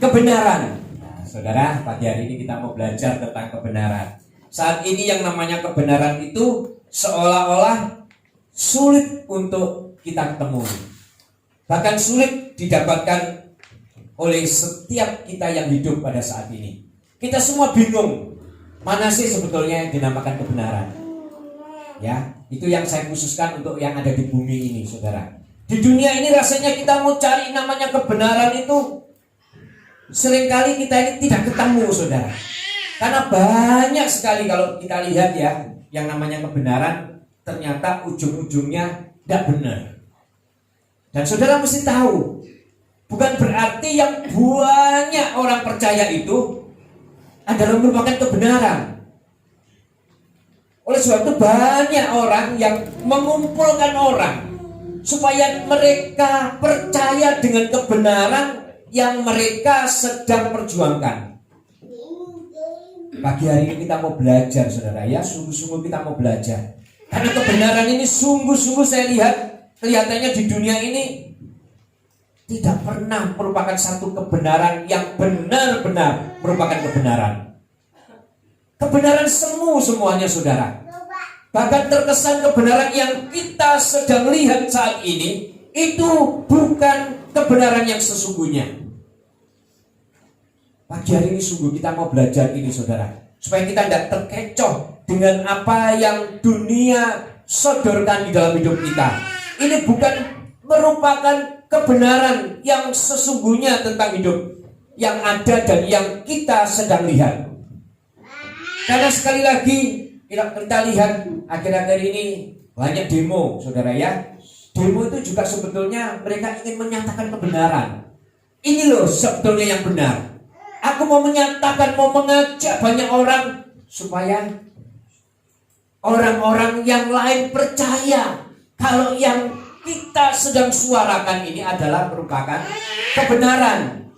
kebenaran. Nah, saudara, pagi hari ini kita mau belajar tentang kebenaran. Saat ini yang namanya kebenaran itu seolah-olah sulit untuk kita ketemu. Bahkan sulit didapatkan oleh setiap kita yang hidup pada saat ini. Kita semua bingung, mana sih sebetulnya yang dinamakan kebenaran? Ya, itu yang saya khususkan untuk yang ada di bumi ini, saudara. Di dunia ini rasanya kita mau cari namanya kebenaran itu seringkali kita ini tidak ketemu, saudara. Karena banyak sekali kalau kita lihat ya, yang namanya kebenaran ternyata ujung-ujungnya tidak benar. Dan saudara mesti tahu, bukan berarti yang banyak orang percaya itu adalah merupakan kebenaran. Oleh sebab itu banyak orang yang mengumpulkan orang supaya mereka percaya dengan kebenaran yang mereka sedang perjuangkan. Pagi hari ini kita mau belajar, saudara ya, sungguh-sungguh kita mau belajar. Karena kebenaran ini sungguh-sungguh saya lihat kelihatannya di dunia ini tidak pernah merupakan satu kebenaran yang benar-benar merupakan kebenaran. Kebenaran semuanya, saudara. Bahkan terkesan kebenaran yang kita sedang lihat saat ini itu bukan kebenaran yang sesungguhnya. Pagi hari ini sungguh kita mau belajar ini, saudara, supaya kita tidak terkecoh dengan apa yang dunia sodorkan di dalam hidup kita. Ini bukan merupakan kebenaran yang sesungguhnya tentang hidup yang ada dan yang kita sedang lihat. Karena sekali lagi kita lihat akhir-akhir ini banyak demo, saudara ya. Demo itu juga sebetulnya mereka ingin menyatakan kebenaran. Ini loh sebetulnya yang benar. Aku mau menyatakan, mau mengajak banyak orang supaya orang-orang yang lain percaya kalau yang kita sedang suarakan ini adalah merupakan kebenaran.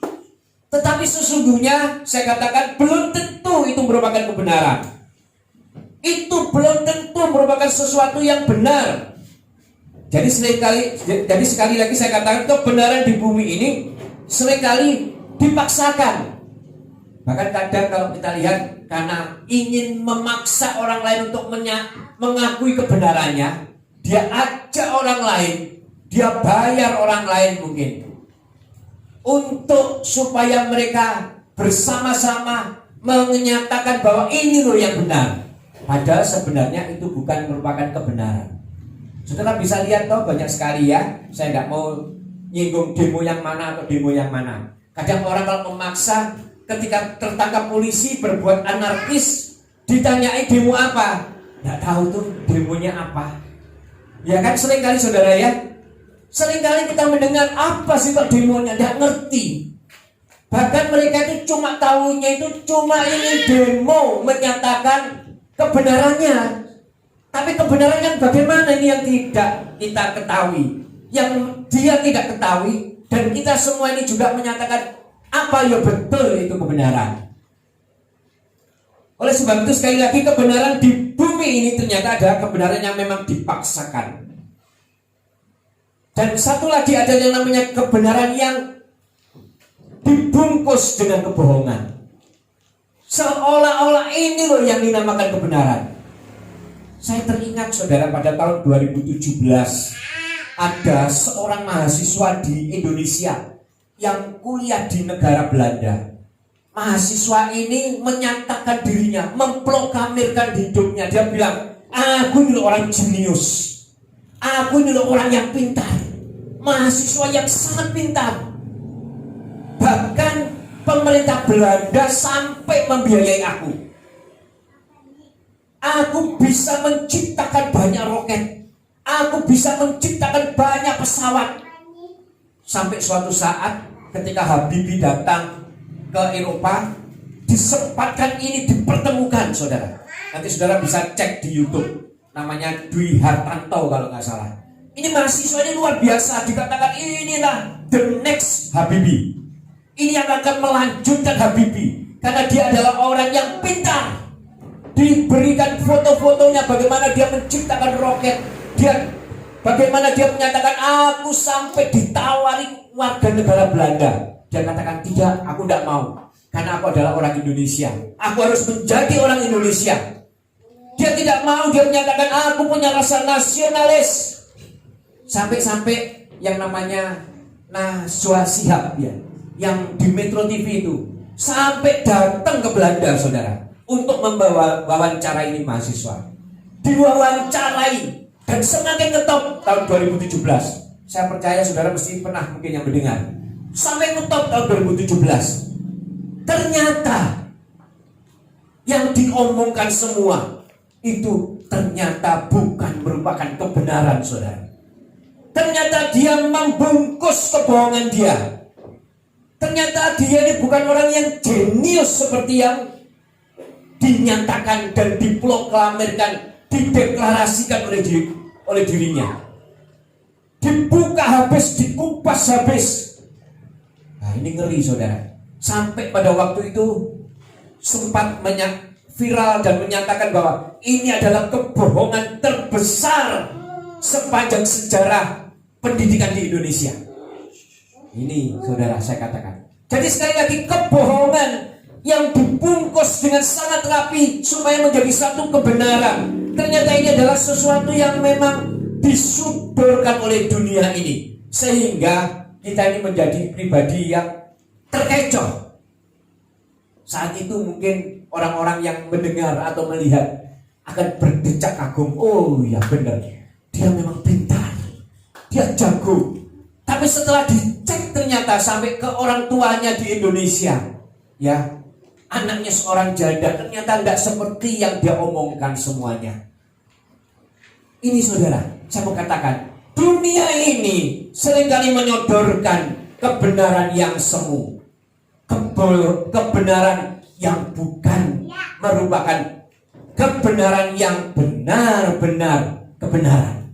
Tetapi sesungguhnya saya katakan belum tentu itu merupakan kebenaran. Itu belum tentu merupakan sesuatu yang benar. Jadi sekali lagi saya katakan kebenaran di bumi ini seringkali dipaksakan. Bahkan kadang kalau kita lihat karena ingin memaksa orang lain untuk mengakui kebenarannya, dia ajak orang lain, dia bayar orang lain mungkin untuk supaya mereka bersama-sama menyatakan bahwa ini loh yang benar. Padahal sebenarnya itu bukan merupakan kebenaran. Saudara bisa lihat toh banyak sekali ya. Saya tidak mau nyinggung demo yang mana atau demo yang mana. Kadang orang kalau memaksa ketika tertangkap polisi berbuat anarkis, ditanyai demo apa? Tidak tahu tuh demonya apa. Ya kan seringkali saudara ya, seringkali kita mendengar apa sih kok demonya, tidak ngerti. Bahkan mereka itu cuma tahunya itu cuma ingin demo menyatakan kebenarannya. Tapi kebenaran yang bagaimana ini yang tidak kita ketahui, yang dia tidak ketahui, dan kita semua ini juga menyatakan apa ya betul itu kebenaran. Oleh sebab itu sekali lagi kebenaran di bumi ini ternyata ada kebenaran yang memang dipaksakan. Dan satu lagi ada yang namanya kebenaran yang dibungkus dengan kebohongan. Seolah-olah ini loh yang dinamakan kebenaran. Saya teringat saudara pada tahun 2017 ada seorang mahasiswa di Indonesia yang kuliah di negara Belanda. Mahasiswa ini menyatakan dirinya, memproklamirkan hidupnya. Dia bilang, aku ini orang jenius, aku ini orang yang pintar, mahasiswa yang sangat pintar. Bahkan pemerintah Belanda sampai membiayai aku. Aku bisa menciptakan banyak roket, aku bisa menciptakan banyak pesawat. Sampai suatu saat ketika Habibie datang ke Eropa, disempatkan ini dipertemukan, saudara. Nanti saudara bisa cek di YouTube, namanya Dwi Hartanto kalau nggak salah. Ini mahasiswa ini luar biasa, dikatakan inilah the next Habibie. Ini yang akan melanjutkan Habibie, karena dia adalah orang yang pintar. Diberikan foto-fotonya bagaimana dia menciptakan roket, bagaimana dia menyatakan aku sampai ditawari warga negara Belanda Dia katakan, tidak, aku tidak mau. Karena aku adalah orang Indonesia. Aku harus menjadi orang Indonesia. Dia tidak mau, dia menyatakan, aku punya rasa nasionalis. Sampai-sampai yang namanya Najwa Shihab ya, yang di Metro TV itu, sampai datang ke Belanda, saudara, untuk membawa wawancara ini mahasiswa. Diwawancarai dan semakin ngetop tahun 2017. Saya percaya saudara mesti pernah mungkin yang mendengar. Sampai ngetop tahun 2017. Ternyata yang diomongkan semua itu ternyata bukan merupakan kebenaran, saudara. Ternyata dia membungkus kebohongan dia. Ternyata dia ini bukan orang yang jenius seperti yang dinyatakan dan diproklamirkan, dideklarasikan oleh dirinya. Dibuka habis, dikupas habis. Nah, ini ngeri, saudara. Sampai pada waktu itu sempat viral dan menyatakan bahwa ini adalah kebohongan terbesar sepanjang sejarah pendidikan di Indonesia. Ini, saudara, saya katakan. Jadi sekali lagi, kebohongan yang dibungkus dengan sangat rapi supaya menjadi satu kebenaran. Ternyata ini adalah sesuatu yang memang disodorkan oleh dunia ini, sehingga kita ini menjadi pribadi yang terkecoh. Saat itu mungkin orang-orang yang mendengar atau melihat akan berdecak kagum. Oh ya benar, dia memang pintar, dia jago. Tapi setelah dicek ternyata sampai ke orang tuanya di Indonesia, ya, anaknya seorang janda, ternyata tidak seperti yang dia omongkan semuanya. Ini, saudara, saya mau katakan, dunia ini seringkali menyodorkan kebenaran yang semu, kebenaran yang bukan merupakan kebenaran yang benar-benar kebenaran.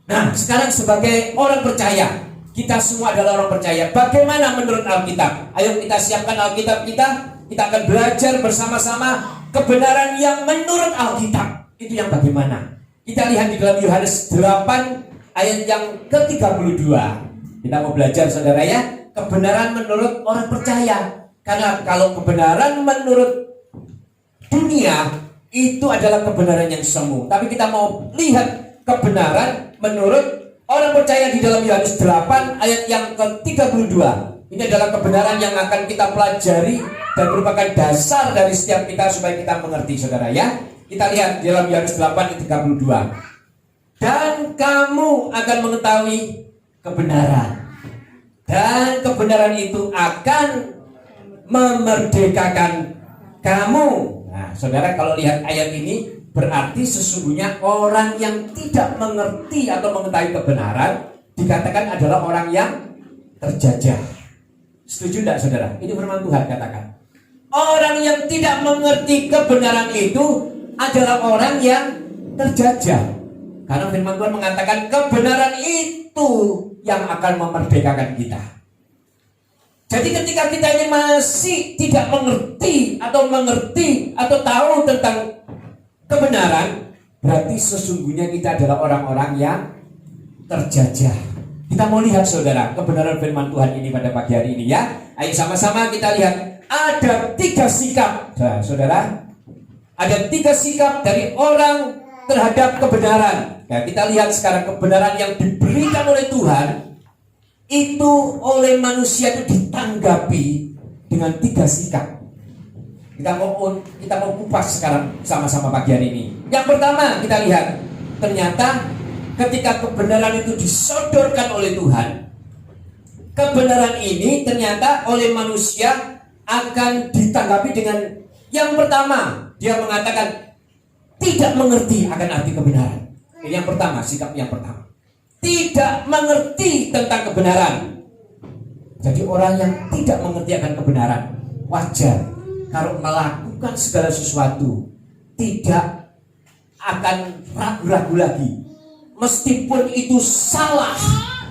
Nah, sekarang sebagai orang percaya, kita semua adalah orang percaya. Bagaimana menurut Alkitab? Ayo kita siapkan Alkitab kita. Kita akan belajar bersama-sama kebenaran yang menurut Alkitab. Itu yang bagaimana? Kita lihat di dalam Yohanes 8 ayat yang ke-32. Kita mau belajar, saudara, ya, kebenaran menurut orang percaya. Karena kalau kebenaran menurut dunia itu adalah kebenaran yang semu. Tapi kita mau lihat kebenaran menurut orang percaya di dalam Yohanes 8 ayat yang ke-32. Ini adalah kebenaran yang akan kita pelajari dan merupakan dasar dari setiap kita supaya kita mengerti, saudara, ya. Kita lihat di dalam Yohanes 8 ayat 32. Dan kamu akan mengetahui kebenaran, dan kebenaran itu akan memerdekakan kamu. Nah, saudara, kalau lihat ayat ini, berarti sesungguhnya orang yang tidak mengerti atau mengetahui kebenaran dikatakan adalah orang yang terjajah. Setuju tidak, saudara? Ini firman Tuhan katakan. Orang yang tidak mengerti kebenaran itu adalah orang yang terjajah. Karena firman Tuhan mengatakan kebenaran itu yang akan memerdekakan kita. Jadi ketika kita ini masih tidak mengerti atau tahu tentang kebenaran, berarti sesungguhnya kita adalah orang-orang yang terjajah. Kita mau lihat, saudara, kebenaran firman Tuhan ini pada pagi hari ini, ya. Ayo sama-sama kita lihat. Ada 3 sikap, nah, saudara. Ada 3 sikap dari orang terhadap kebenaran. Nah, kita lihat sekarang kebenaran yang diberikan oleh Tuhan itu oleh manusia itu ditanggapi dengan 3 sikap. Kita mau kupas sekarang sama-sama pagi hari ini. Yang pertama, kita lihat, ternyata ketika kebenaran itu disodorkan oleh Tuhan, kebenaran ini ternyata oleh manusia akan ditanggapi dengan yang pertama, dia mengatakan tidak mengerti akan arti kebenaran. Ini yang pertama, sikap yang pertama. Tidak mengerti tentang kebenaran. Jadi orang yang tidak mengerti akan kebenaran, wajar kalau melakukan segala sesuatu tidak akan ragu-ragu lagi. Meskipun itu salah,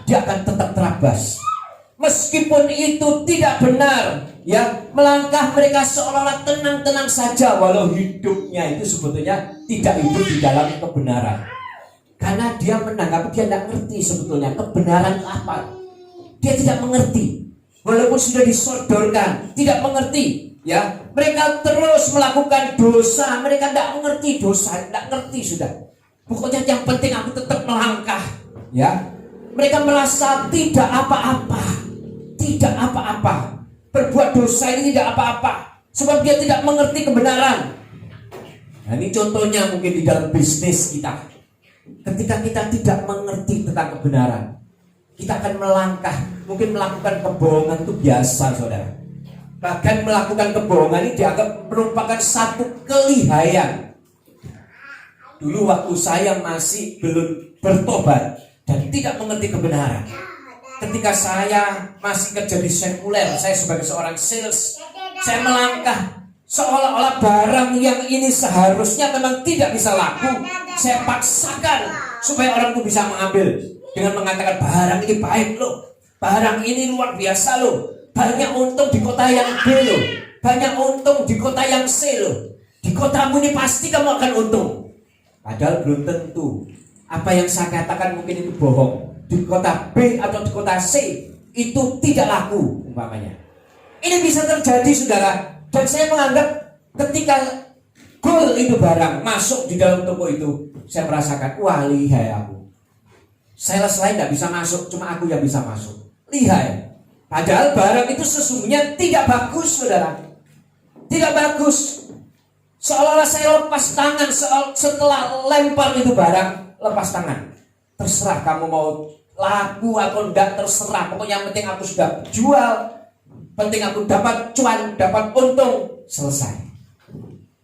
dia akan tetap terabas. Meskipun itu tidak benar, ya, melangkah mereka seolah-olah tenang-tenang saja, walau hidupnya itu sebetulnya tidak hidup di dalam kebenaran. Karena dia menanggapi, dia tidak ngerti sebetulnya kebenaran apa. Dia tidak mengerti. walaupun sudah disodorkan, tidak mengerti, ya. Mereka terus melakukan dosa, mereka tidak mengerti dosa, tidak ngerti sudah. Pokoknya yang penting aku tetap melangkah, ya. Mereka merasa tidak apa-apa, tidak apa-apa. Berbuat dosa ini tidak apa-apa, sebab dia tidak mengerti kebenaran. Nah, ini contohnya mungkin di dalam bisnis kita. Ketika kita tidak mengerti tentang kebenaran, kita akan melangkah, mungkin melakukan kebohongan itu biasa, saudara. Bahkan melakukan kebohongan ini dianggap merupakan satu kelihayan. Dulu waktu saya masih belum bertobat dan tidak mengerti kebenaran, ketika saya masih kerja di sekuler, saya sebagai seorang sales, saya melangkah seolah-olah barang yang ini seharusnya memang tidak bisa laku, saya paksakan supaya orang itu bisa mengambil dengan mengatakan barang ini baik loh, barang ini luar biasa loh, banyak untung di kota yang B loh, banyak untung di kota yang C loh, di kotamu ini pasti kamu akan untung. Padahal belum tentu. Apa yang saya katakan mungkin itu bohong. Di kota B atau di kota C itu tidak laku umpamanya. Ini bisa terjadi, saudara. Dan saya menganggap ketika goal itu barang masuk di dalam toko itu, saya merasakan, wah lihai aku. Sales lain tidak bisa masuk, cuma aku yang bisa masuk. Lihai. Padahal barang itu sesungguhnya tidak bagus, saudara. Tidak bagus. Seolah-olah saya lepas tangan setelah lempar itu barang, lepas tangan. Terserah kamu mau laku atau enggak, terserah. Pokoknya yang penting aku sudah jual. Penting aku dapat cuan, dapat untung, selesai.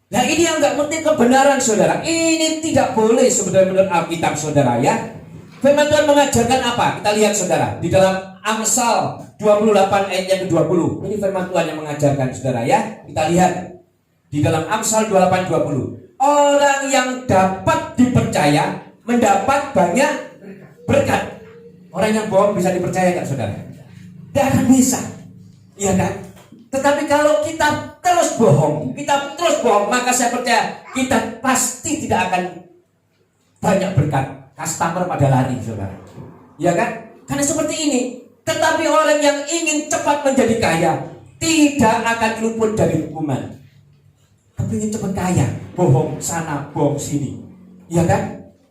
Nah, ini yang enggak penting kebenaran, saudara. Ini tidak boleh sebenarnya menurut Alkitab, saudara, ya. Firman Tuhan mengajarkan apa? Kita lihat, saudara, di dalam Amsal 28 ayat yang ke-20. Ini firman Tuhan yang mengajarkan, saudara, ya. Kita lihat di dalam Amsal 28:20. Orang yang dapat dipercaya mendapat banyak berkat. Orang yang bohong bisa dipercaya enggak, saudara? Tidak akan bisa. Iya kan? Tetapi kalau kita terus bohong, maka saya percaya kita pasti tidak akan banyak berkat. Customer pada lari, saudara. Iya kan? Karena seperti ini. Tetapi orang yang ingin cepat menjadi kaya tidak akan luput dari hukuman. Kepingin cepat kaya, bohong sana, bohong sini. Iya kan?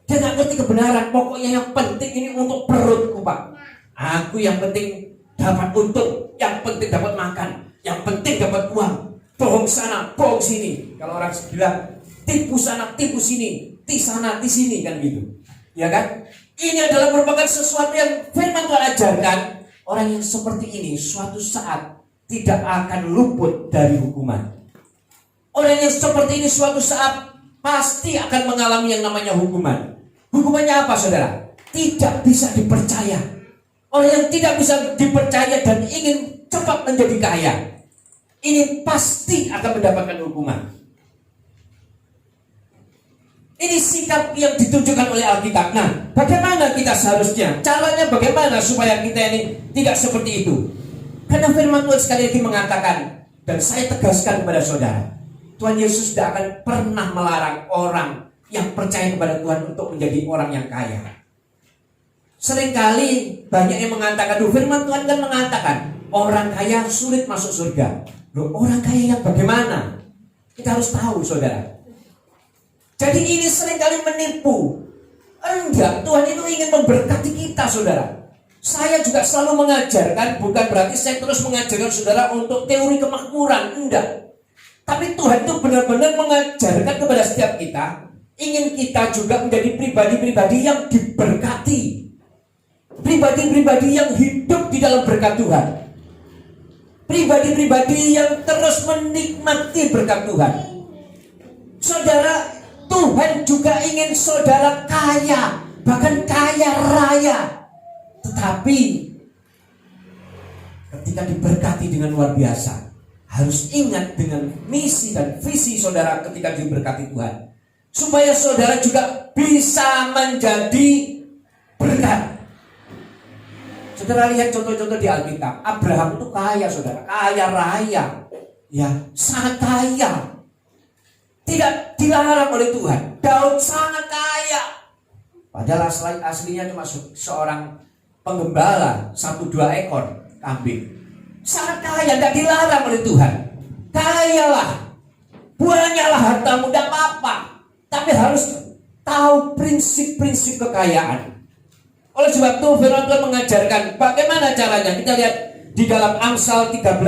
Dia nggak ngerti kebenaran. Pokoknya yang penting ini untuk perutku, Pak. Aku yang penting dapat untung, yang penting dapat makan, yang penting dapat uang. Bohong sana, bohong sini. Kalau orang bilang tipu sana, tipu sini, ti sana, ti sini, kan gitu. Ya kan? Ini adalah merupakan sesuatu yang firman Tuhan ajarkan. Orang yang seperti ini suatu saat tidak akan luput dari hukuman. Orang yang seperti ini suatu saat pasti akan mengalami yang namanya hukuman. Hukumannya apa, saudara? Tidak bisa dipercaya. Orang yang tidak bisa dipercaya dan ingin cepat menjadi kaya, ini pasti akan mendapatkan hukuman. Ini sikap yang ditunjukkan oleh Alkitab. Nah, bagaimana kita seharusnya? Caranya bagaimana supaya kita ini tidak seperti itu? Karena firman Tuhan sekali lagi mengatakan, dan saya tegaskan kepada saudara, Tuhan Yesus tidak akan pernah melarang orang yang percaya kepada Tuhan untuk menjadi orang yang kaya. Seringkali banyak yang mengatakan, firman Tuhan kan mengatakan orang kaya sulit masuk surga. Loh, orang kaya yang bagaimana? Kita harus tahu, saudara. Jadi ini seringkali menipu. Enggak, Tuhan itu ingin memberkati kita, saudara. Saya juga selalu mengajarkan, bukan berarti saya terus mengajarkan saudara untuk teori kemakmuran, enggak. Tapi Tuhan itu benar-benar mengajarkan kepada setiap kita, ingin kita juga menjadi pribadi-pribadi yang diberkati. Pribadi-pribadi yang hidup di dalam berkat Tuhan. Pribadi-pribadi yang terus menikmati berkat Tuhan. Saudara, Tuhan juga ingin saudara kaya, bahkan kaya raya. Tetapi ketika diberkati dengan luar biasa, harus ingat dengan misi dan visi saudara ketika diberkati Tuhan, supaya saudara juga bisa menjadi berkat. Saudara lihat contoh-contoh di Alkitab. Abraham itu kaya, saudara, kaya raya, ya, sangat kaya. Tidak dilarang oleh Tuhan. Daud sangat kaya. Padahal aslinya cuma seorang penggembala 1-2 ekor kambing. sangat kaya, tidak dilarang oleh Tuhan. Kayalah, banyaklah hartamu, tidak apa-apa, tapi harus tahu prinsip-prinsip kekayaan. Oleh sebab itu firman Tuhan mengajarkan bagaimana caranya. Kita lihat di dalam Amsal 13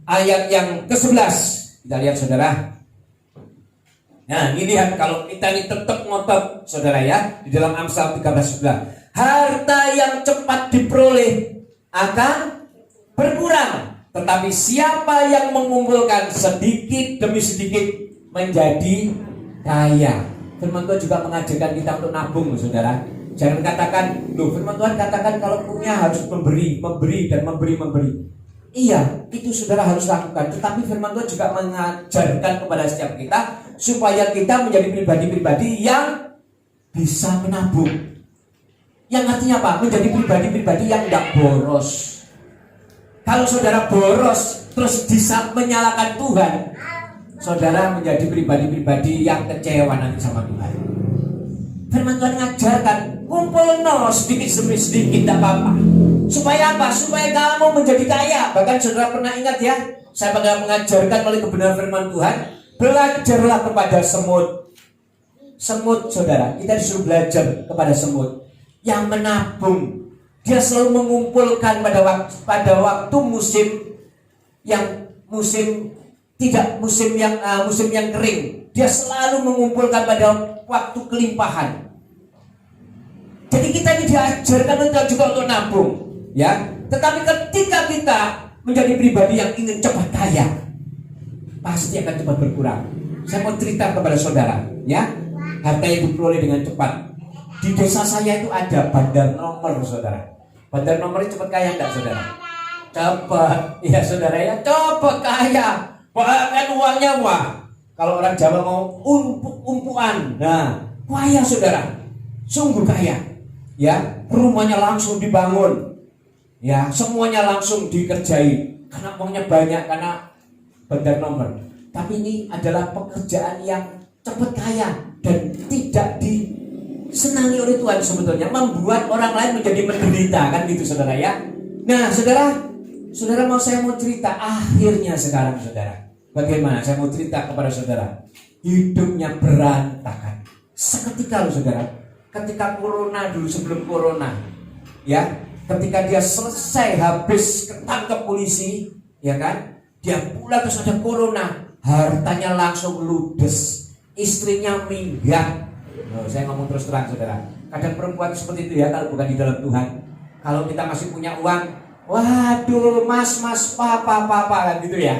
ayat yang ke-11. Kita lihat saudara. Nah ini lihat, kalau kita ini tetap ngotot saudara ya, di dalam Amsal 13:11. Harta yang cepat diperoleh akan berkurang, tetapi siapa yang mengumpulkan sedikit demi sedikit menjadi kaya. Firman Tuhan juga mengajarkan kita untuk nabung saudara. Jangan katakan, loh firman Tuhan katakan kalau punya harus memberi dan memberi. Iya, itu saudara harus lakukan. Tetapi firman Tuhan juga mengajarkan kepada setiap kita supaya kita menjadi pribadi-pribadi yang bisa menabung. Yang artinya apa? Menjadi pribadi-pribadi yang tidak boros. Kalau saudara boros terus bisa menyalahkan Tuhan, saudara menjadi pribadi-pribadi yang kecewa nanti sama Tuhan. Firman Tuhan mengajarkan kumpul sedikit demi sedikit, tidak apa-apa. Supaya apa? Supaya kamu menjadi kaya. Bahkan saudara pernah ingat ya, saya pernah mengajarkan oleh kebenaran firman Tuhan, belajarlah kepada semut. Semut saudara, kita disuruh belajar kepada semut yang menabung. Dia selalu mengumpulkan pada waktu musim yang kering. Dia selalu mengumpulkan pada waktu kelimpahan. Jadi kita ini diajarkan juga untuk nabung, ya. Tetapi ketika kita menjadi pribadi yang ingin cepat kaya, pasti akan cepat berkurang. Saya mau cerita kepada saudara, ya. Harta yang diperoleh dengan cepat. Di desa saya itu ada bandar nomor, saudara. Bandar nomor itu cepat kaya enggak, saudara? Cepat, ya saudara ya, cepat kaya. Bahkan uangnya wah. Kalau orang Jawa mau umpuk-umpukan, nah kaya saudara, sungguh kaya. Ya, rumahnya langsung dibangun, ya semuanya langsung dikerjai karena uangnya banyak, karena bandar nomor. Tapi ini adalah pekerjaan yang cepat kaya dan tidak disenangi oleh Tuhan sebetulnya, membuat orang lain menjadi menderita, kan gitu saudara ya. Nah saudara saya mau cerita akhirnya sekarang saudara. Bagaimana? Saya mau cerita kepada saudara. Hidupnya berantakan seketika loh saudara. Ketika corona dulu, sebelum corona, ya, ketika dia selesai habis ketangkep polisi, ya kan, dia pulang terus ada corona, hartanya langsung ludes, istrinya minggat. Saya ngomong terus terang saudara. Kadang perempuan seperti itu ya, kalau bukan di dalam Tuhan. Kalau kita masih punya uang, waduh mas papa kan gitu ya.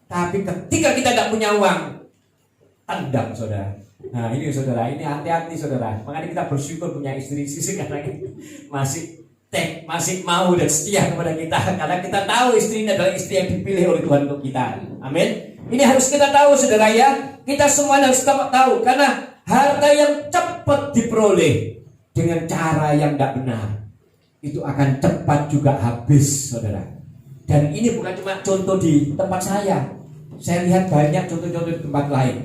Tapi ketika kita tidak punya uang, tendang saudara. Nah ini saudara, ini hati-hati saudara. Makanya kita bersyukur punya istri karena masih mau dan setia kepada kita. Karena kita tahu istri ini adalah istri yang dipilih oleh Tuhan untuk kita. Amin. Ini harus kita tahu saudara ya. Kita semua harus tahu. Karena harta yang cepat diperoleh dengan cara yang tidak benar, itu akan cepat juga habis saudara. Dan ini bukan cuma contoh di tempat saya lihat banyak contoh-contoh di tempat lain.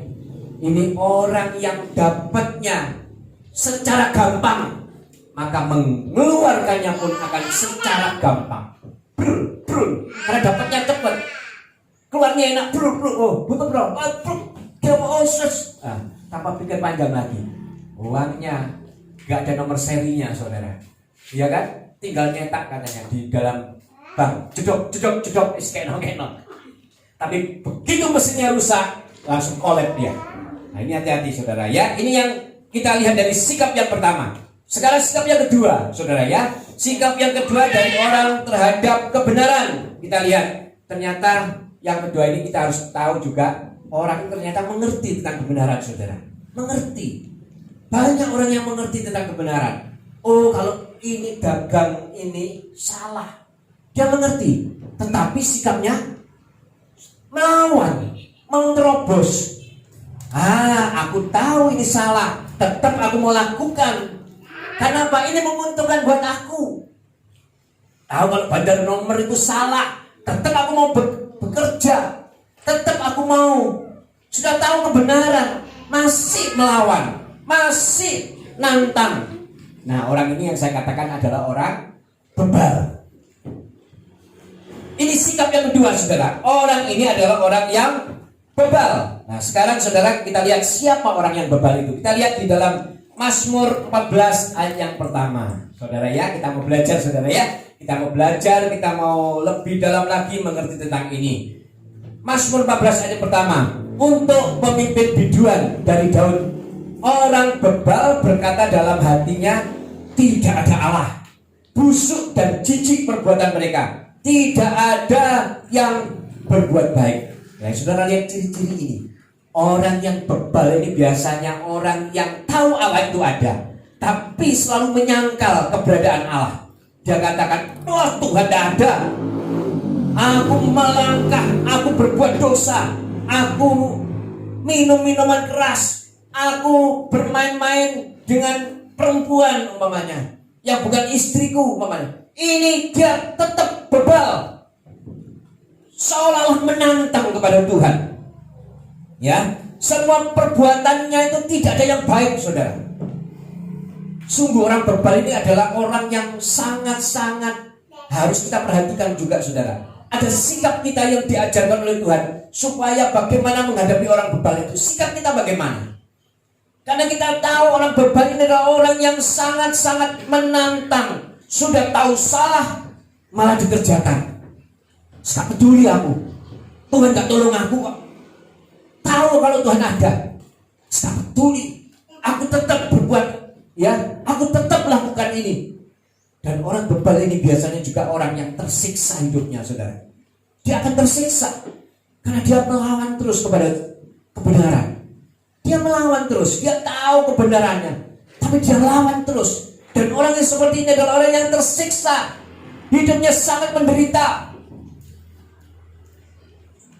Ini orang yang dapatnya secara gampang, maka mengeluarkannya pun akan secara gampang. Karena dapatnya cepat, keluarnya enak. Betul bro. Tanpa pikir panjang lagi. Uangnya gak ada nomor serinya saudara. Iya kan? Tinggal nyetak katanya di dalam bank. Jedok, keno. Tapi begitu mesinnya rusak, langsung kolab dia. Nah ini hati-hati saudara ya. Ini yang kita lihat dari sikap yang pertama. Sekarang sikap yang kedua saudara ya. Sikap yang kedua dari orang terhadap kebenaran. Kita lihat, ternyata yang kedua ini kita harus tahu juga, orang ternyata mengerti tentang kebenaran saudara. Mengerti. Banyak orang yang mengerti tentang kebenaran. Oh kalau ini dagang ini salah, dia mengerti. Tetapi sikapnya melawan, menerobos. Aku tahu ini salah, tetap aku mau lakukan. Karena apa? Ini menguntungkan buat aku. Tahu kalau bandar nomor itu salah, tetap aku mau bekerja, tetap aku mau. Sudah tahu kebenaran, masih melawan, masih nantang. Nah orang ini yang saya katakan adalah orang bebal. Ini sikap yang kedua, saudara. Orang ini adalah orang yang bebal. Nah, sekarang saudara kita lihat siapa orang yang bebal itu. Kita lihat di dalam Mazmur 14 ayat yang pertama. Saudara ya, kita mau belajar saudara ya. Kita mau belajar, kita mau lebih dalam lagi mengerti tentang ini. Mazmur 14 ayat yang pertama. Untuk pemimpin biduan dari Daud. Orang bebal berkata dalam hatinya, tidak ada Allah. Busuk dan jijik perbuatan mereka. Tidak ada yang berbuat baik. Nah, saudara lihat ciri-ciri ini. Orang yang bebal ini biasanya orang yang tahu Allah itu ada, tapi selalu menyangkal keberadaan Allah. Dia katakan, wah Tuhan tidak ada. Aku melangkah, aku berbuat dosa, aku minum minuman keras, aku bermain-main dengan perempuan umpamanya yang bukan istriku umpamanya. Ini dia tetap bebal, seolah-olah menantang kepada Tuhan. Ya, semua perbuatannya itu tidak ada yang baik, saudara. Sungguh orang bebal ini adalah orang yang sangat-sangat harus kita perhatikan juga, saudara. Ada sikap kita yang diajarkan oleh Tuhan supaya bagaimana menghadapi orang bebal itu. Sikap kita bagaimana? Karena kita tahu orang bebal ini adalah orang yang sangat-sangat menantang. Sudah tahu salah malah dikerjakan. Gak peduli aku, Tuhan gak tolong aku kok. Tahu kalau Tuhan ada, gak peduli, aku tetap berbuat, ya, aku tetap lakukan ini. Dan orang bebal ini biasanya juga orang yang tersiksa hidupnya, saudara. Dia akan tersiksa karena dia melawan terus kepada kebenaran. Dia melawan terus, dia tahu kebenarannya, tapi dia lawan terus. Dan orang yang seperti ini adalah orang yang tersiksa, hidupnya sangat menderita.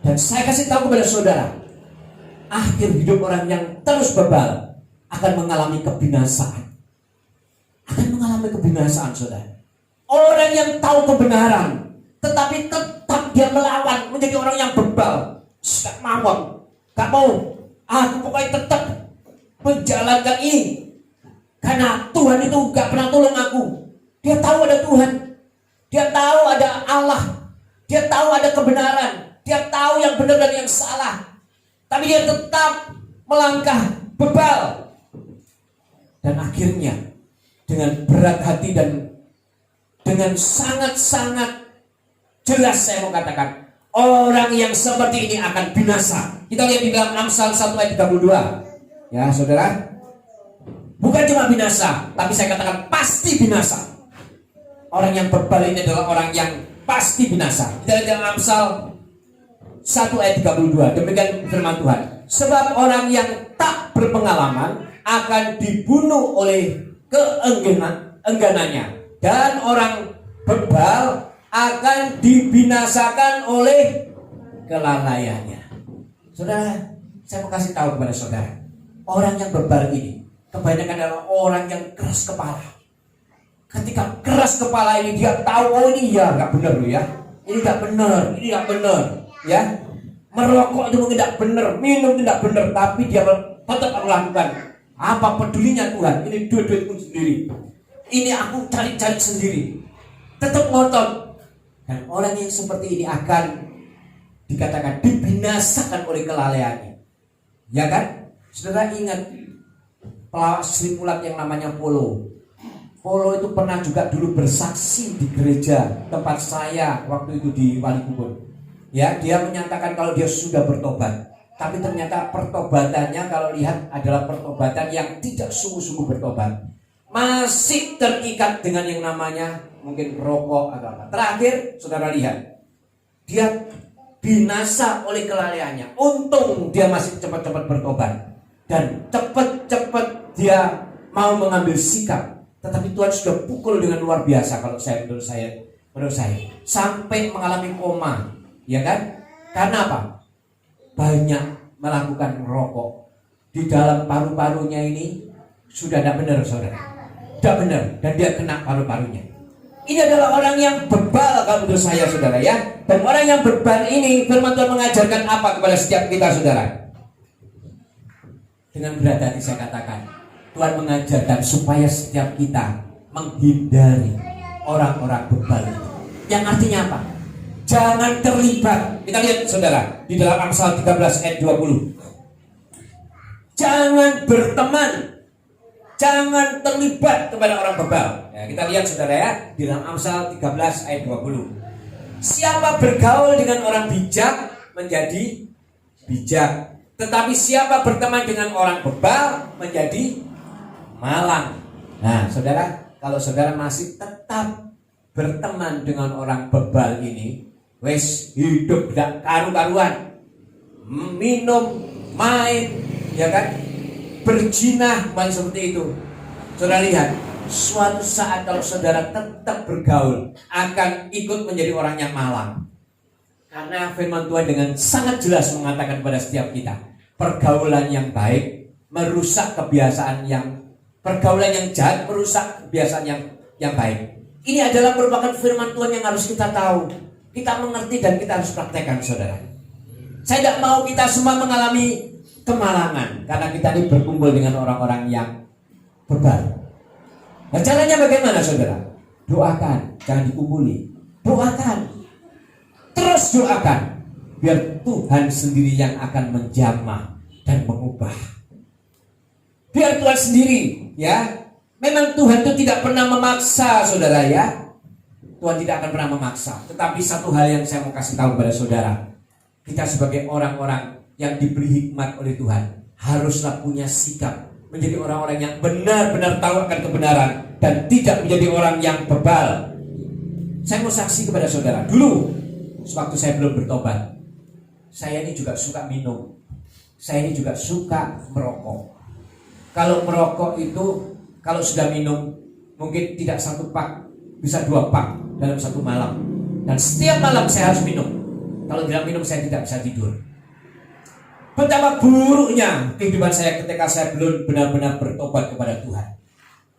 Dan saya kasih tahu kepada saudara, akhir hidup orang yang terus bebal akan mengalami kebinasaan. Akan mengalami kebinasaan, saudara. Orang yang tahu kebenaran, tetapi tetap dia melawan, menjadi orang yang bebal. Gak mau, gak mau. Aku pokoknya tetap menjalankan ini. Karena Tuhan itu gak pernah tolong aku. Dia tahu ada Tuhan. Dia tahu ada Allah. Dia tahu ada kebenaran. Dia tahu yang benar dan yang salah. Tapi dia tetap melangkah bebal. Dan akhirnya dengan berat hati dan dengan sangat-sangat jelas saya mau katakan, orang yang seperti ini akan binasa. Kita lihat di dalam Amsal 1 ayat 32. Ya saudara, bukan cuma binasa, tapi saya katakan pasti binasa. Orang yang bebal ini adalah orang yang pasti binasa. Kita lihat dalam Amsal 1 ayat 32. Demikian firman Tuhan. Sebab orang yang tak berpengalaman akan dibunuh oleh keengganannya, dan orang bebal akan dibinasakan oleh kelalaiannya. Saudara, saya mau kasih tahu kepada saudara, orang yang bebal ini kebanyakan adalah orang yang keras kepala. Ketika keras kepala ini dia tahu, oh ini ya nggak benar loh ya, ini nggak benar, ini nggak benar, ya. Merokok itu mungkin tidak benar, minum tidak benar, tapi dia tetap melakukan. Apa pedulinya Tuhan? Ini duit-duitku sendiri, ini aku cari-cari sendiri, tetap ngotot. Dan orang yang seperti ini akan dikatakan dibinasakan oleh kelalaiannya, ya kan? Saudara ingat pelawak Sri Mulat yang namanya Polo. Polo itu pernah juga dulu bersaksi di gereja tempat saya waktu itu di Walikubun. Ya, dia menyatakan kalau dia sudah bertobat, tapi ternyata pertobatannya kalau lihat adalah pertobatan yang tidak sungguh-sungguh bertobat. Masih terikat dengan yang namanya mungkin rokok atau apa. Terakhir, saudara lihat, dia binasa oleh kelalaiannya. Untung dia masih cepat-cepat bertobat dan cepat-cepat dia mau mengambil sikap. Tetapi Tuhan sudah pukul dengan luar biasa kalau menurut saya sampai mengalami koma, ya kan? Karena apa? Banyak melakukan rokok di dalam paru-parunya ini sudah tidak benar, saudara. Tidak benar, dan dia kena paru-parunya. Ini adalah orang yang bebal kalau menurut saya, saudara ya. Dan orang yang bebal ini, firman Tuhan mengajarkan apa kepada setiap kita, saudara? Dengan berat hati saya katakan, Tuhan mengajarkan supaya setiap kita menghindari orang-orang bebal itu. Yang artinya apa? Jangan terlibat. Kita lihat saudara di dalam Amsal 13 ayat 20. Jangan berteman, jangan terlibat kepada orang bebal. Ya, kita lihat saudara ya di dalam Amsal 13 ayat 20. Siapa bergaul dengan orang bijak menjadi bijak, tetapi siapa berteman dengan orang bebal menjadi malang. Nah saudara, kalau saudara masih tetap berteman dengan orang bebal ini, wes hidup dan karu-karuan, minum, main, ya kan, berjinah, main seperti itu. Saudara lihat, suatu saat kalau saudara tetap bergaul akan ikut menjadi orang yang malang. Karena firman Tuhan dengan sangat jelas mengatakan kepada setiap kita, pergaulan yang baik merusak kebiasaan pergaulan yang jahat merusak kebiasaan yang baik. Ini adalah merupakan firman Tuhan yang harus kita tahu, kita mengerti dan kita harus praktekkan saudara. Saya tidak mau kita semua mengalami kemalangan karena kita ini berkumpul dengan orang-orang yang bebal. Nah caranya bagaimana saudara? Doakan, jangan dikumpuli. Doakan, terus doakan, biar Tuhan sendiri yang akan menjamah dan mengubah. Biar Tuhan sendiri, ya. Memang Tuhan itu tidak pernah memaksa saudara ya. Tuhan tidak akan pernah memaksa. Tetapi satu hal yang saya mau kasih tahu kepada saudara, kita sebagai orang-orang yang diberi hikmat oleh Tuhan haruslah punya sikap menjadi orang-orang yang benar-benar tahu akan kebenaran dan tidak menjadi orang yang bebal. Saya mau saksi kepada saudara. Dulu sewaktu saya belum bertobat, saya ini juga suka minum, saya ini juga suka merokok. Kalau merokok itu, kalau sudah minum mungkin tidak satu pak, bisa 2 pak dalam satu malam. Dan setiap malam saya harus minum. Kalau tidak minum saya tidak bisa tidur. Betapa buruknya kehidupan saya ketika saya belum benar-benar bertobat kepada Tuhan.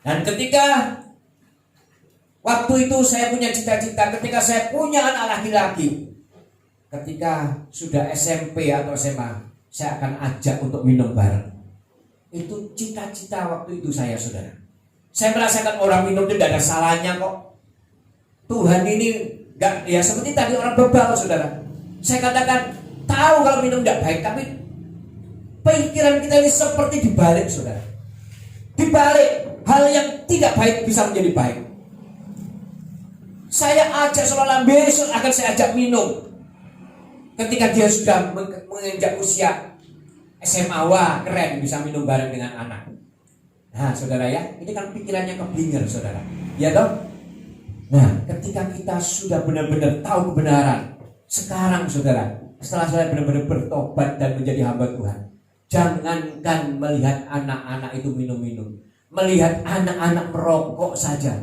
Dan ketika waktu itu saya punya cita-cita, ketika saya punya anak laki-laki, ketika sudah SMP atau SMA, saya akan ajak untuk minum bareng. Itu cita-cita waktu itu saya saudara. Saya merasakan orang minum itu tidak ada salahnya kok. Tuhan ini enggak, ya seperti tadi orang bebal saudara. Saya katakan tahu kalau minum tidak baik, tapi pikiran kita ini seperti dibalik saudara. Dibalik hal yang tidak baik bisa menjadi baik. Saya ajak seolah-olah besok akan saya ajak minum. Ketika dia sudah menginjak usia SMA, wah keren bisa minum bareng dengan anak. Nah saudara ya, ini kan pikirannya keblinger saudara. Ya toh? Nah ketika kita sudah benar-benar tahu kebenaran, sekarang saudara, setelah saya benar-benar bertobat dan menjadi hamba Tuhan, jangankan melihat anak-anak itu minum-minum, melihat anak-anak merokok saja,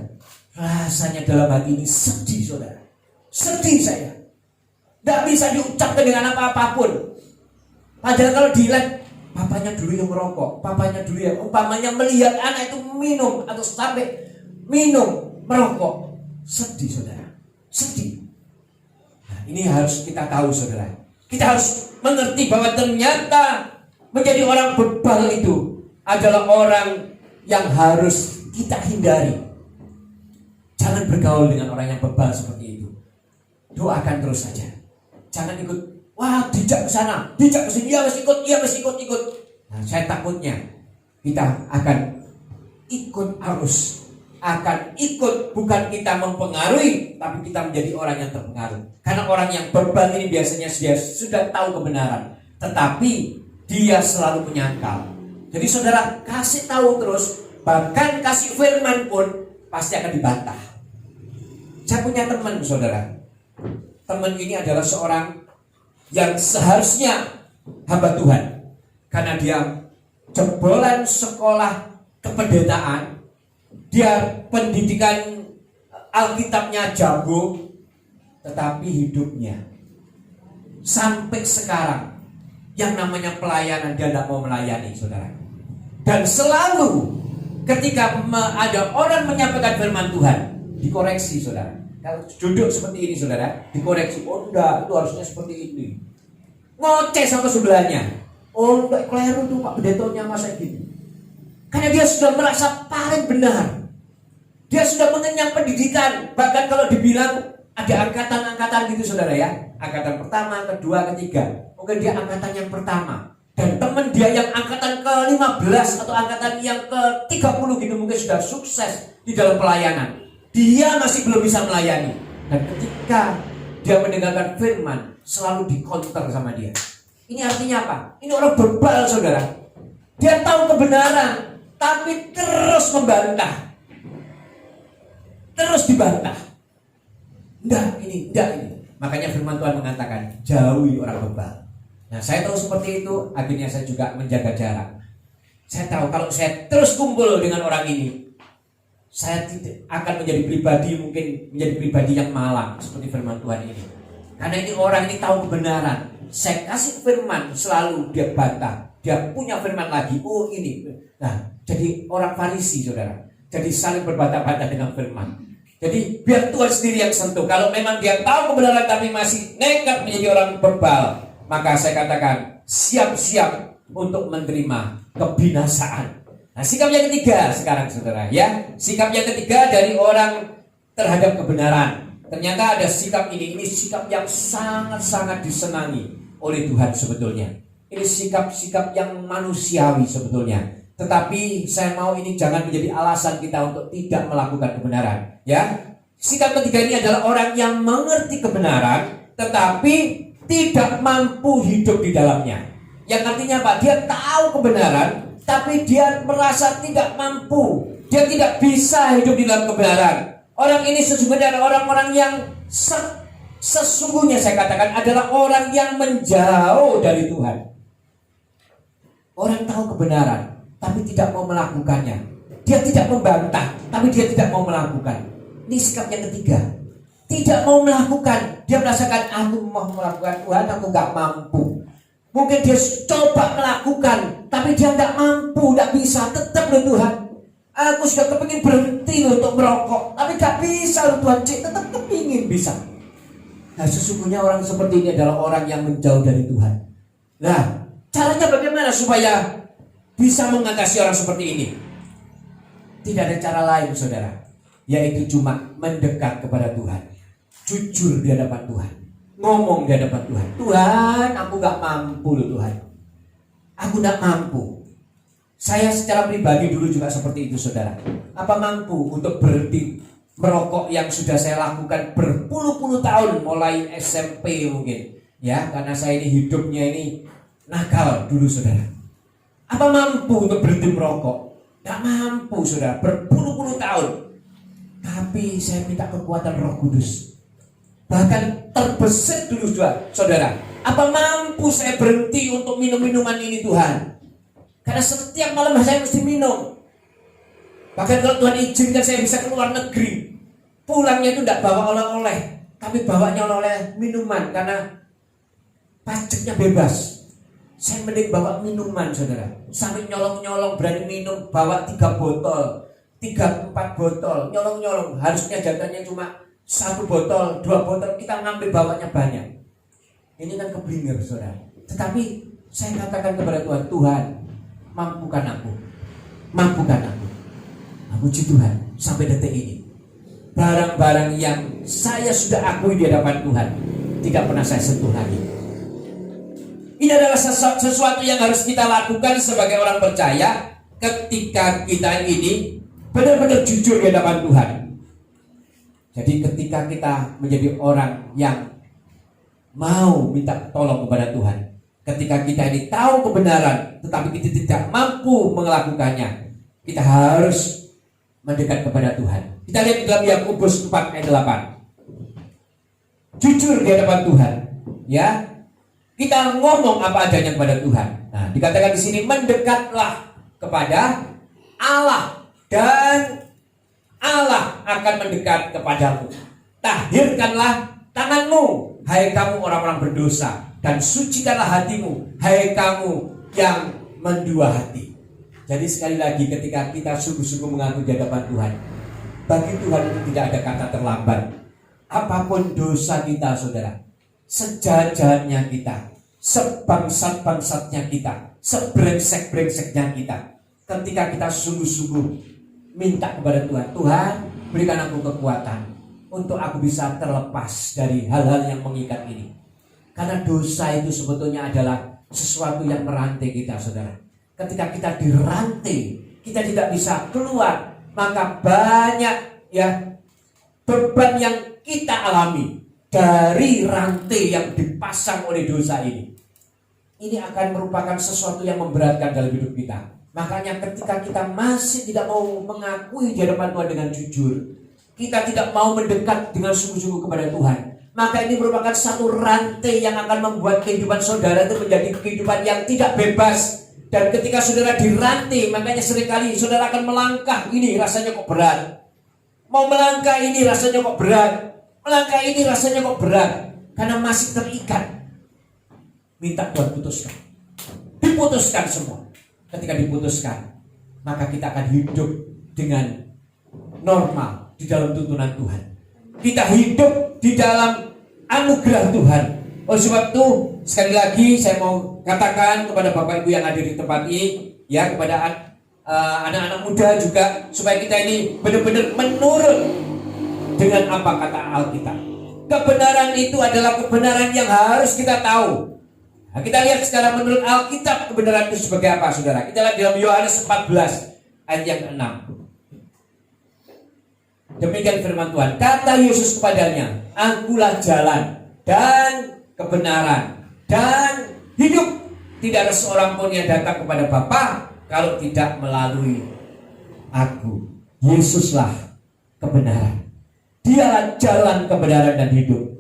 rasanya dalam hati ini sedih saudara. Sedih saya. Tidak bisa diucapkan dengan apa-apapun. Padahal kalau dilihat, papanya dulu yang merokok, papanya dulu yang umpamanya melihat anak itu minum atau sampai minum, merokok, sedih saudara, sedih. Nah, ini harus kita tahu saudara. Kita harus mengerti bahwa ternyata menjadi orang bebal itu adalah orang yang harus kita hindari. Jangan bergaul dengan orang yang bebal seperti itu. Doakan terus saja. Jangan ikut, wah dijak ke sana, dijak ke sini, iya mesti ikut. Nah, saya takutnya kita akan ikut arus, akan ikut bukan kita mempengaruhi, tapi kita menjadi orang yang terpengaruh. Karena orang yang bebal ini biasanya dia sudah tahu kebenaran, tetapi dia selalu menyangkal. Jadi saudara kasih tahu terus, bahkan kasih firman pun pasti akan dibantah. Saya punya teman saudara. Teman ini adalah seorang yang seharusnya hamba Tuhan, karena dia jebolan sekolah kependetaan, dia pendidikan Alkitabnya jago, tetapi hidupnya sampai sekarang yang namanya pelayanan dia tidak mau melayani saudara. Dan selalu ketika ada orang menyampaikan firman Tuhan, dikoreksi saudara. Kalau duduk seperti ini saudara, dikoreksi, oh enggak, itu harusnya seperti ini. Ngoceh sama sebelahnya, oh enggak, keliru tuh Pak Pendetanya masa gini. Karena dia sudah merasa paling benar. Dia sudah mengenyang pendidikan. Bahkan kalau dibilang Ada angkatan-angkatan gitu saudara ya. Angkatan pertama, kedua, ketiga. Mungkin dia angkatan yang pertama. Dan teman dia yang angkatan ke-15 atau angkatan yang ke-30 gitu mungkin sudah sukses di dalam pelayanan. Dia masih belum bisa melayani. Dan ketika dia mendengarkan firman, selalu dikonter sama dia. Ini artinya apa? Ini orang bebal saudara. Dia tahu kebenaran, tapi terus membantah. Terus dibantah. Enggak ini. Makanya firman Tuhan mengatakan, jauhi orang bebal. Nah, saya tahu seperti itu, akhirnya saya juga menjaga jarak. Saya tahu kalau saya terus kumpul dengan orang ini, saya tidak akan menjadi pribadi yang malang seperti firman Tuhan ini. Karena ini orang ini tahu kebenaran. Saya kasih firman, selalu dia bantah. Dia punya firman lagi, oh ini. Nah, jadi orang Farisi saudara. Jadi saling berbantah-bantah dengan firman. Jadi biar Tuhan sendiri yang sentuh. Kalau memang dia tahu kebenaran tapi masih nekat menjadi orang bebal, maka saya katakan siap-siap untuk menerima kebinasaan. Nah, sikap yang ketiga sekarang saudara ya. Sikap yang ketiga dari orang terhadap kebenaran. Ternyata ada sikap ini sikap yang sangat-sangat disenangi oleh Tuhan sebetulnya. Ini sikap-sikap yang manusiawi sebetulnya. Tetapi saya mau ini jangan menjadi alasan kita untuk tidak melakukan kebenaran. Ya, sikap ketiga ini adalah orang yang mengerti kebenaran, tetapi tidak mampu hidup di dalamnya. Yang artinya apa? Dia tahu kebenaran, tapi dia merasa tidak mampu. Dia tidak bisa hidup di dalam kebenaran. Orang ini sesungguhnya adalah orang-orang yang sesungguhnya saya katakan adalah orang yang menjauh dari Tuhan. Orang tahu kebenaran, tapi tidak mau melakukannya. Dia tidak membantah, tapi dia tidak mau melakukan. Ini sikap yang ketiga. Tidak mau melakukan. Dia merasakan aku mau melakukan Tuhan, aku gak mampu. Mungkin dia coba melakukan, tapi dia gak mampu, gak bisa. Tetap loh Tuhan, aku sudah kepingin berhenti untuk merokok, tapi gak bisa loh Tuhan. Tetap kepingin bisa. Nah, sesungguhnya orang seperti ini adalah orang yang menjauh dari Tuhan. Nah, caranya bagaimana supaya bisa mengatasi orang seperti ini? Tidak ada cara lain saudara, yaitu cuma mendekat kepada Tuhan. Jujur di hadapan Tuhan, ngomong di hadapan Tuhan. Tuhan, aku gak mampu loh Tuhan. Aku gak mampu. Saya secara pribadi dulu juga seperti itu saudara. Apa mampu untuk berhenti merokok yang sudah saya lakukan berpuluh-puluh tahun, mulai SMP mungkin. Ya, karena saya ini hidupnya ini nakal dulu saudara. Apa mampu untuk berhenti merokok? Gak mampu saudara, berpuluh-puluh tahun. Tapi saya minta kekuatan Roh Kudus. Bahkan terbesit dulu saudara. Apa mampu saya berhenti untuk minum minuman ini Tuhan? Karena setiap malam saya mesti minum. Bahkan kalau Tuhan izinkan saya bisa keluar negeri, pulangnya itu tidak bawa oleh-oleh, tapi bawanya oleh-oleh minuman. Karena pajaknya bebas. Saya mending bawa minuman saudara. Sampai nyolong-nyolong berani minum, bawa 3 botol, 3-4 botol, nyolong-nyolong. Harusnya jatahnya cuma 1 botol, 2 botol, kita ngambil bawanya banyak. Ini kan keblinger saudara. Tetapi saya katakan kepada Tuhan, Tuhan mampukan aku. Mampukan aku. Nah, puji Tuhan, sampai detik ini barang-barang yang saya sudah akui di hadapan Tuhan tidak pernah saya sentuh lagi. Ini adalah sesuatu yang harus kita lakukan sebagai orang percaya ketika kita ini benar-benar jujur di hadapan Tuhan. Jadi ketika kita menjadi orang yang mau minta tolong kepada Tuhan, ketika kita ini tahu kebenaran tetapi kita tidak mampu melakukannya, kita harus mendekat kepada Tuhan. Kita lihat dalam Yakobus 4 ayat 8. Jujur di hadapan Tuhan, ya. Kita ngomong apa adanya kepada Tuhan. Nah, dikatakan di sini mendekatlah kepada Allah dan Allah akan mendekat kepadamu. Tahirkanlah tanganmu, hai kamu orang-orang berdosa, dan sucikanlah hatimu, hai kamu yang mendua hati. Jadi sekali lagi ketika kita sungguh-sungguh mengaku di hadapan Tuhan, bagi Tuhan itu tidak ada kata terlambat. Apapun dosa kita saudara, sejajarnya kita, sebangsat-bangsatnya kita, sebrengsek-brengseknya kita, ketika kita sungguh-sungguh minta kepada Tuhan, Tuhan berikan aku kekuatan untuk aku bisa terlepas dari hal-hal yang mengikat ini. Karena dosa itu sebetulnya adalah sesuatu yang merantai kita, saudara. Ketika kita dirantai, kita tidak bisa keluar, maka banyak beban yang kita alami dari rantai yang dipasang oleh dosa ini. Ini akan merupakan sesuatu yang memberatkan dalam hidup kita. Makanya ketika kita masih tidak mau mengakui di hadapan Tuhan dengan jujur, kita tidak mau mendekat dengan sungguh-sungguh kepada Tuhan, maka ini merupakan satu rantai yang akan membuat kehidupan saudara itu menjadi kehidupan yang tidak bebas. Dan ketika saudara dirantai, makanya seringkali saudara akan melangkah, ini rasanya kok berat. Mau melangkah ini rasanya kok berat. Melangkah ini rasanya kok berat. Karena masih terikat. Minta Tuhan putuskan. Diputuskan semua. Ketika diputuskan, maka kita akan hidup dengan normal di dalam tuntunan Tuhan. Kita hidup di dalam anugerah Tuhan. Oleh sebab itu, sekali lagi saya mau katakan kepada Bapak Ibu yang ada di tempat ini, ya, kepada anak-anak muda juga, supaya kita ini benar-benar menurut dengan apa kata Alkitab. Kebenaran itu adalah kebenaran yang harus kita tahu. Nah, kita lihat sekarang menurut Alkitab kebenaran itu sebagai apa, saudara? Kita lihat dalam Yohanes 14 ayat yang 6. Demikian firman Tuhan. Kata Yesus kepadanya, Akulah jalan dan kebenaran dan hidup. Tidak ada seorang pun yang datang kepada Bapa kalau tidak melalui Aku. Yesuslah kebenaran. Dialah jalan, kebenaran dan hidup.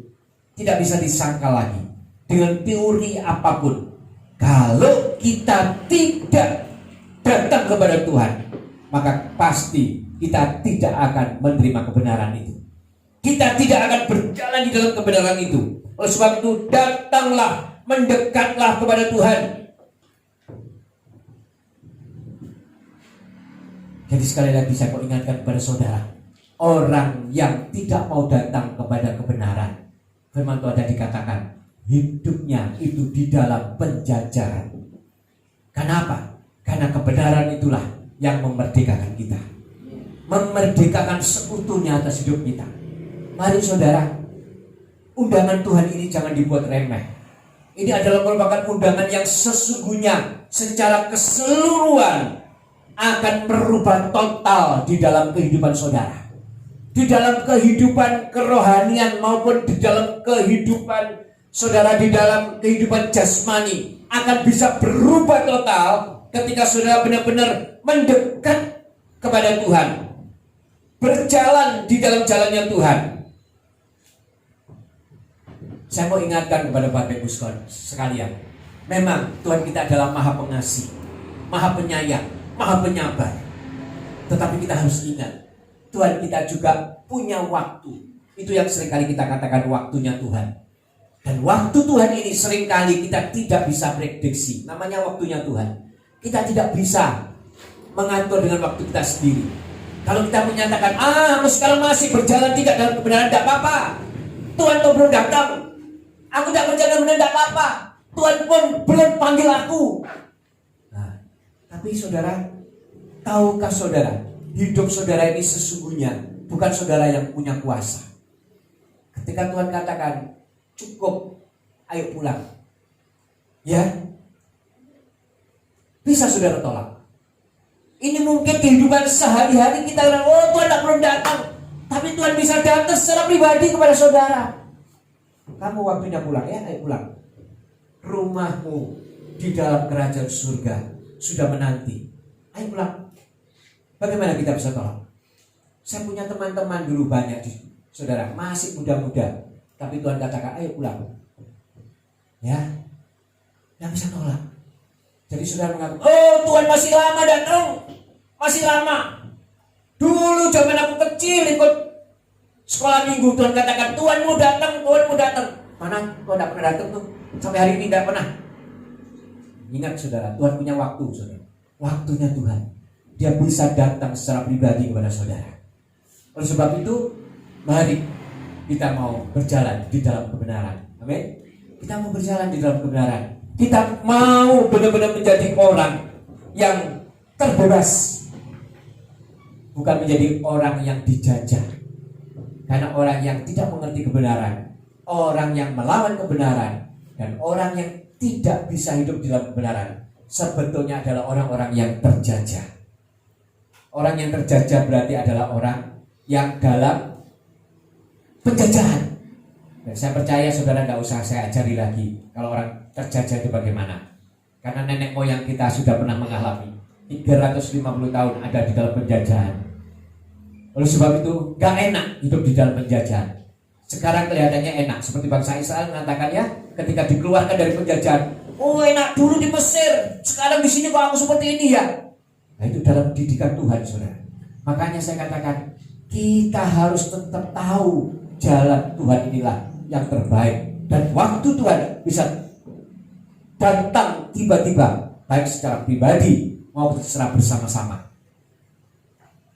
Tidak bisa disangkal lagi dengan teori apapun. Kalau kita tidak datang kepada Tuhan, maka pasti kita tidak akan menerima kebenaran itu. Kita tidak akan berjalan di dalam kebenaran itu. Oleh sebab itu, datanglah, mendekatlah kepada Tuhan. Jadi sekali lagi saya mau ingatkan kepada saudara, orang yang tidak mau datang kepada kebenaran, firman Tuhan tadi dikatakan, hidupnya itu di dalam penjajaran. Kenapa? Karena kebenaran itulah yang memerdekakan kita, memerdekakan seutuhnya atas hidup kita. Mari saudara, undangan Tuhan ini jangan dibuat remeh. Ini adalah merupakan undangan yang sesungguhnya secara keseluruhan akan merubah total di dalam kehidupan saudara, di dalam kehidupan kerohanian maupun di dalam kehidupan saudara, di dalam kehidupan jasmani akan bisa berubah total ketika saudara benar-benar mendekat kepada Tuhan, berjalan di dalam jalannya Tuhan. Saya mau ingatkan kepada Bapak Ibu sekalian, memang Tuhan kita adalah Maha Pengasih, Maha Penyayang, Maha Penyabar. Tetapi kita harus ingat, Tuhan kita juga punya waktu. Itu yang seringkali kita katakan waktunya Tuhan. Dan waktu Tuhan ini seringkali kita tidak bisa prediksi. Namanya waktunya Tuhan. Kita tidak bisa mengatur dengan waktu kita sendiri. Kalau kita menyatakan, sekarang masih berjalan tidak dalam kebenaran, tidak apa-apa. Tuhan tuh belum datang. Aku tidak berjalan benar, tidak apa-apa. Tuhan pun belum panggil aku. Nah, tapi saudara, tahukah saudara, hidup saudara ini sesungguhnya bukan saudara yang punya kuasa. Ketika Tuhan katakan, cukup, ayo pulang, ya, bisa saudara tolak. Ini mungkin kehidupan sehari-hari kita bilang, Tuhan tidak belum datang. Tapi Tuhan bisa datang secara pribadi kepada saudara. Kamu waktunya pulang ya, ayo pulang. Rumahmu di dalam kerajaan surga sudah menanti. Ayo pulang. Bagaimana kita bisa tolak? Saya punya teman-teman dulu banyak di saudara, masih muda-muda. Tapi Tuhan katakan, ayo pulang. Ya, tidak bisa tolak. Jadi saudara mengaku, Tuhan masih lama datang, masih lama. Dulu zaman aku kecil ikut sekolah minggu, Tuhan katakan, Tuhanmu datang, Tuhanmu datang. Mana? Tuhan tidak pernah datang tuh. Sampai hari ini tidak pernah. Ingat saudara, Tuhan punya waktu, saudara. Waktunya Tuhan. Dia bisa datang secara pribadi kepada saudara. Oleh sebab itu, mari kita mau berjalan di dalam kebenaran. Amin. Kita mau berjalan di dalam kebenaran. Kita mau benar-benar menjadi orang yang terbebas, bukan menjadi orang yang dijajah. Karena orang yang tidak mengerti kebenaran, orang yang melawan kebenaran, dan orang yang tidak bisa hidup di dalam kebenaran, sebetulnya adalah orang-orang yang terjajah. Orang yang terjajah berarti adalah orang yang dalam penjajahan. Dan saya percaya saudara tidak usah saya ajari lagi kalau orang terjajah itu bagaimana. Karena nenek moyang kita sudah pernah mengalami 350 tahun ada di dalam penjajahan. Oleh sebab itu gak enak hidup di dalam penjajahan. Sekarang kelihatannya enak, seperti bangsa Israel mengatakan ya, ketika dikeluarkan dari penjajahan, oh enak dulu di Mesir, sekarang di sini kok aku seperti ini ya. Nah itu dalam didikan Tuhan saudara. Makanya saya katakan kita harus tetap tahu jalan Tuhan inilah yang terbaik. Dan waktu Tuhan bisa datang tiba-tiba, baik secara pribadi maupun secara bersama-sama.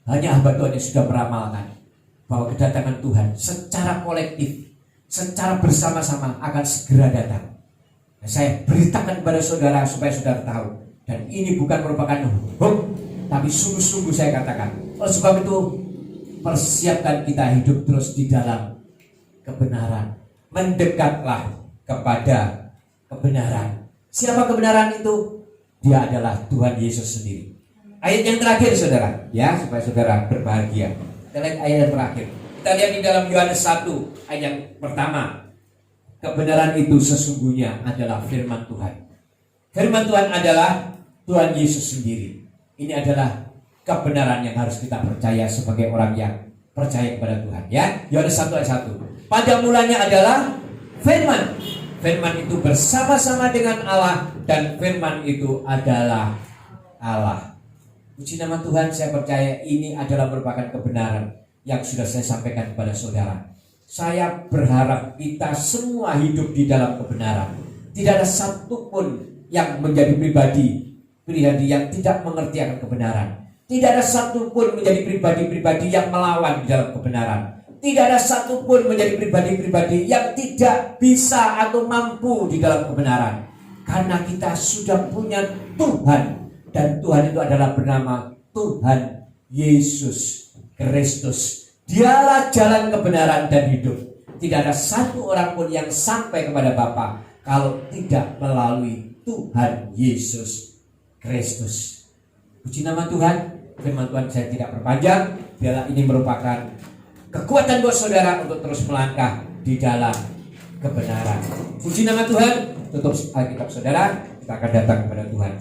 Hanya hamba Tuhan yang sudah meramalkan bahwa kedatangan Tuhan secara kolektif, secara bersama-sama akan segera datang. Dan saya beritakan kepada saudara supaya saudara tahu. Dan ini bukan merupakan hoax, tapi sungguh-sungguh saya katakan. Oleh sebab itu persiapkan kita hidup terus di dalam kebenaran. Mendekatlah kepada kebenaran. Siapa kebenaran itu? Dia adalah Tuhan Yesus sendiri. Ayat yang terakhir saudara, ya supaya saudara berbahagia. Kita lihat ayat yang terakhir. Kita lihat di dalam Yohanes 1 ayat yang pertama. Kebenaran itu sesungguhnya adalah firman Tuhan. Firman Tuhan adalah Tuhan Yesus sendiri. Ini adalah kebenaran yang harus kita percaya sebagai orang yang percaya kepada Tuhan. Ya, Yohanes 1 ayat 1. Pada mulanya adalah firman. Firman itu bersama-sama dengan Allah dan firman itu adalah Allah. Puji nama Tuhan, saya percaya ini adalah merupakan kebenaran yang sudah saya sampaikan kepada saudara. Saya berharap kita semua hidup di dalam kebenaran. Tidak ada satupun yang menjadi pribadi yang tidak mengerti akan kebenaran. Tidak ada satupun menjadi pribadi yang melawan di dalam kebenaran. Tidak ada satupun menjadi pribadi yang tidak bisa atau mampu di dalam kebenaran. Karena kita sudah punya Tuhan. Dan Tuhan itu adalah bernama Tuhan Yesus Kristus. Dialah jalan kebenaran dan hidup. Tidak ada satu orang pun yang sampai kepada Bapa kalau tidak melalui Tuhan Yesus Kristus. Puji nama Tuhan. Firman Tuhan saya tidak perpanjang. Biarlah ini merupakan kekuatan buat saudara untuk terus melangkah di dalam kebenaran. Puji nama Tuhan. Tutup Alkitab saudara. Kita akan datang kepada Tuhan.